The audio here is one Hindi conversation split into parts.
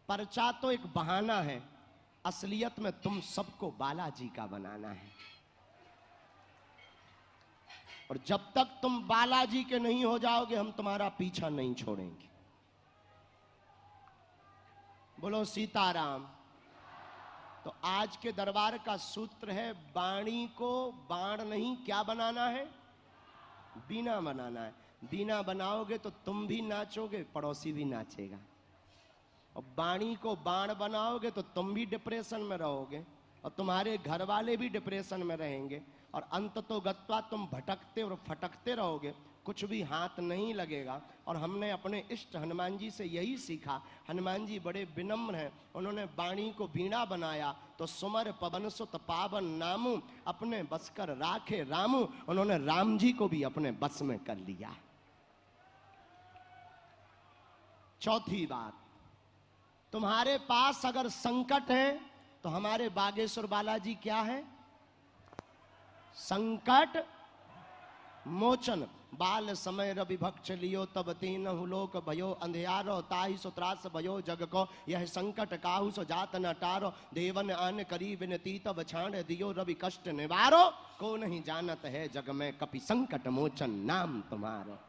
पर्चा तो एक बहाना है, असलियत में तुम सबको बालाजी का बनाना है। और जब तक तुम बालाजी के नहीं हो जाओगे हम तुम्हारा पीछा नहीं छोड़ेंगे। बोलो सीताराम। तो आज के दरबार का सूत्र है, वाणी को बाण नहीं क्या बनाना है, बीना बनाना है। बीना बनाओगे तो तुम भी नाचोगे, पड़ोसी भी नाचेगा। और वाणी को बाण बनाओगे तो तुम भी डिप्रेशन में रहोगे और तुम्हारे घर वाले भी डिप्रेशन में रहेंगे। और अंत तो गत्वा तुम भटकते और फटकते रहोगे, कुछ भी हाथ नहीं लगेगा। और हमने अपने इष्ट हनुमान जी से यही सीखा। हनुमान जी बड़े विनम्र हैं, उन्होंने वाणी को बीणा बनाया तो सुमर पवन सुत पावन नामू, अपने बस कर राखे रामू। उन्होंने राम जी को भी अपने बस में कर लिया। चौथी बात, तुम्हारे पास अगर संकट है तो हमारे बागेश्वर बालाजी क्या है, संकट मोचन। बाल समय रवि भक्ष लियो तब तीनहु लोक भयो, अंधियारो ताहि सो त्रास भयो जग को, यह संकट काहू सो जात न टारो, देवन आन करी विनती तब छाण दियो, रवि कष्ट निवारो, को नहीं जानत है जग में कपि संकट मोचन नाम तुम्हारो।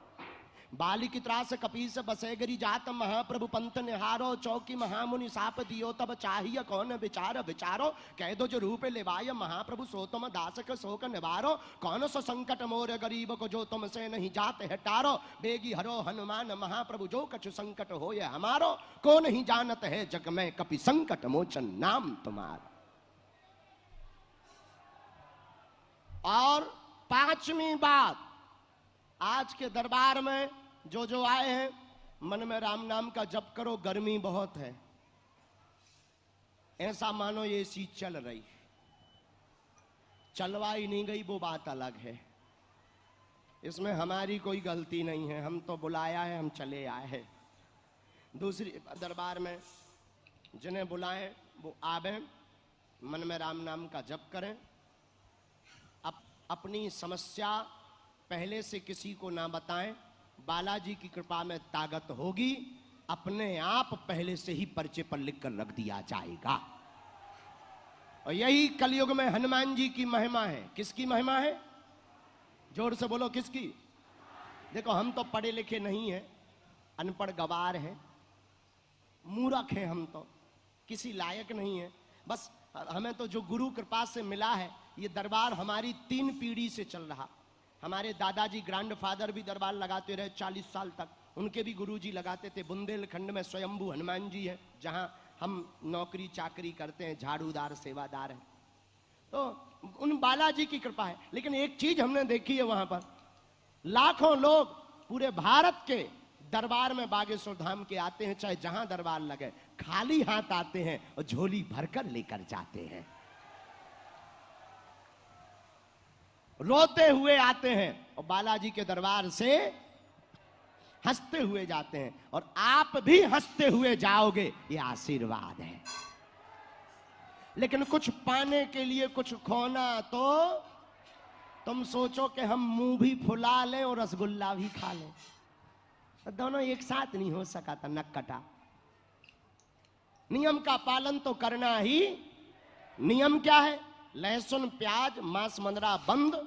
बाली की त्रास कपीस बसेगरी जात, महाप्रभु पंथ निहारो, चौकी महामुनि साप दियो तब चाहिए कौन विचार विचारो, कह दो जो रूप लेवाय महाप्रभु सो तुम दासक शोक निवारो, कौन सो संकट मोर गरीब को जो तुमसे नहीं जाते है टारो, बेगी हरो हनुमान महाप्रभु जो कछु संकट हो ये हमारो, को नहीं जानत है जग में कपि संकट मोचन नाम तुम्हारा। और पांचवी बात, आज के दरबार में जो आए हैं, मन में राम नाम का जप करो। गर्मी बहुत है, ऐसा मानो ये सी चल रही, चलवाई नहीं गई वो बात अलग है, इसमें हमारी कोई गलती नहीं है, हम तो बुलाया है, हम चले आए हैं। दूसरी दरबार में जिन्हें बुलाएं वो आवे, मन में राम नाम का जप करें, अपनी समस्या पहले से किसी को ना बताएं, बालाजी की कृपा में ताकत होगी, अपने आप पहले से ही पर्चे पर लिखकर रख दिया जाएगा। और यही कलयुग में हनुमान जी की महिमा है। किसकी महिमा है, जोर से बोलो किसकी। देखो हम तो पढ़े लिखे नहीं हैं, अनपढ़ गवार हैं, मूर्ख हैं, हम तो किसी लायक नहीं है। बस हमें तो जो गुरु कृपा से मिला है, ये दरबार हमारी 3 पीढ़ी से चल रहा। हमारे दादाजी ग्रैंडफादर भी दरबार लगाते रहे 40 साल तक, उनके भी गुरुजी लगाते थे। बुंदेलखंड में स्वयंभू हनुमान जी है, जहां हम नौकरी चाकरी करते हैं, झाड़ूदार सेवादार हैं। तो उन बालाजी की कृपा है। लेकिन एक चीज हमने देखी है, वहां पर लाखों लोग पूरे भारत के दरबार में बागेश्वर धाम के आते हैं, चाहे जहां दरबार लगे, खाली हाथ आते हैं और झोली भरकर लेकर जाते हैं, रोते हुए आते हैं और बालाजी के दरबार से हंसते हुए जाते हैं। और आप भी हंसते हुए जाओगे, ये आशीर्वाद है। लेकिन कुछ पाने के लिए कुछ खोना, तो तुम सोचो कि हम मुंह भी फुला लें और रसगुल्ला भी खा लें, तो दोनों एक साथ नहीं हो सका था, नक कटा। नियम का पालन तो करना ही। नियम क्या है, लहसुन प्याज मांस मंदरा बंद,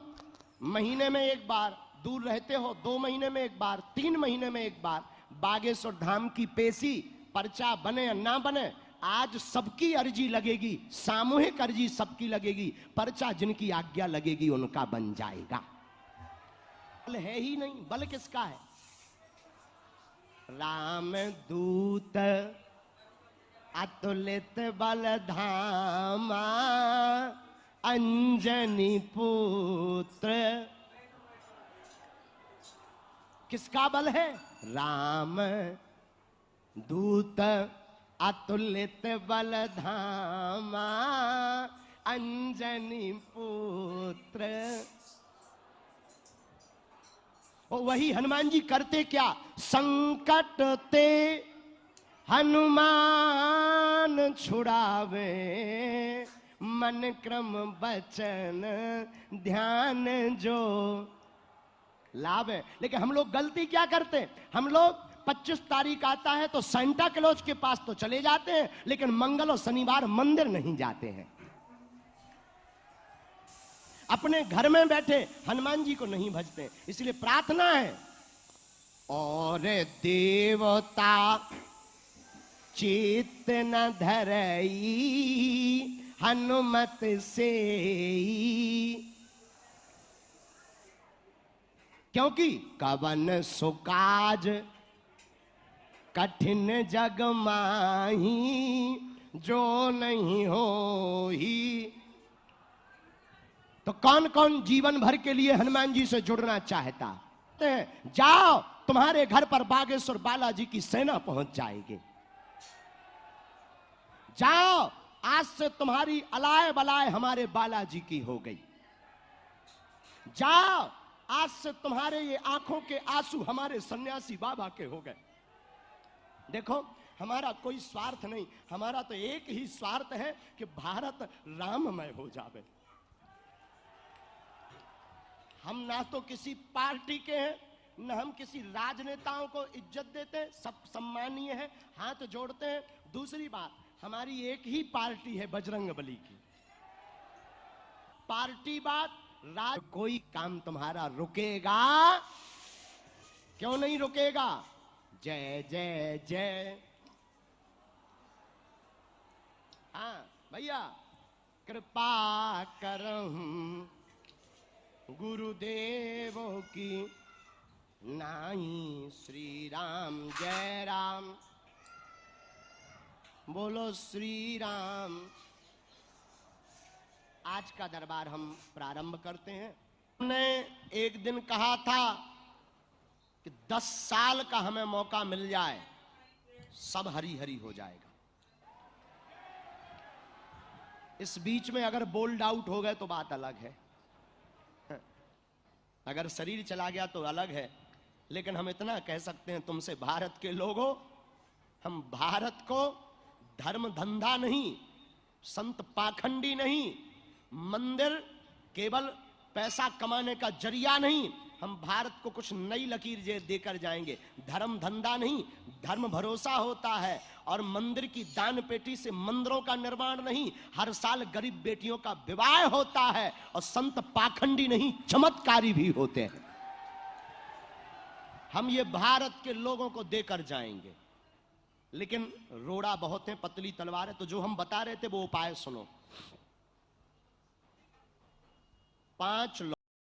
महीने में एक बार, दूर रहते हो 2 महीने में एक बार, 3 महीने में एक बार। बागेश्वर धाम की पेशी, पर्चा बने या ना बने, आज सबकी अर्जी लगेगी, सामूहिक अर्जी सबकी लगेगी, पर्चा जिनकी आज्ञा लगेगी उनका बन जाएगा। बल है ही नहीं, बल किसका है, राम दूत अतुलित बल धामा, अंजनी पुत्र। किसका बल है, राम दूत अतुलित बल धामा, अंजनी पुत्र। और वही हनुमान जी करते क्या, संकट ते हनुमान छुड़ावे, मन क्रम बचन ध्यान जो लावे। लेकिन हम लोग गलती क्या करते, हम लोग 25 तारीख आता है तो सेंटा क्लॉज के पास तो चले जाते हैं, लेकिन मंगल और शनिवार मंदिर नहीं जाते हैं। अपने घर में बैठे हनुमान जी को नहीं भजते। इसलिए प्रार्थना है, और देवता चित्त न धरई हनुमत से, क्योंकि कवन सुकाज कठिन जग माही जो नहीं हो ही। तो कौन कौन जीवन भर के लिए हनुमान जी से जुड़ना चाहता है? जाओ, तुम्हारे घर पर बागेश्वर बालाजी की सेना पहुंच जाएगी। जाओ, आज से तुम्हारी अलाय बलाय हमारे बालाजी की हो गई। जाओ, आज से तुम्हारे ये आंखों के आंसू हमारे सन्यासी बाबा के हो गए। देखो, हमारा कोई स्वार्थ नहीं, हमारा तो एक ही स्वार्थ है कि भारत राममय हो जावे। हम ना तो किसी पार्टी के हैं, न हम किसी राजनेताओं को इज्जत देते हैं, सब सम्मानीय है, हाथ जोड़ते हैं। दूसरी बात, हमारी एक ही पार्टी है, बजरंगबली की पार्टी। बात राज, कोई काम तुम्हारा रुकेगा? क्यों नहीं रुकेगा? जय जय जय। हाँ भैया, कृपा करहूं गुरुदेवों की, नाई श्री राम जय राम, बोलो श्री राम। आज का दरबार हम प्रारंभ करते हैं। हमने एक दिन कहा था कि 10 साल का हमें मौका मिल जाए, सब हरी हरी हो जाएगा। इस बीच में अगर बोल्ड आउट हो गए तो बात अलग है, अगर शरीर चला गया तो अलग है। लेकिन हम इतना कह सकते हैं तुमसे, भारत के लोगों, हम भारत को धर्म धंधा नहीं, संत पाखंडी नहीं, मंदिर केवल पैसा कमाने का जरिया नहीं, हम भारत को कुछ नई लकीर देकर जाएंगे। धर्म धंधा नहीं, धर्म भरोसा होता है। और मंदिर की दान पेटी से मंदिरों का निर्माण नहीं, हर साल गरीब बेटियों का विवाह होता है। और संत पाखंडी नहीं, चमत्कारी भी होते हैं। हम ये भारत के लोगों को देकर जाएंगे। लेकिन रोड़ा बहुत है, पतली तलवार है। तो जो हम बता रहे थे वो उपाय सुनो। 5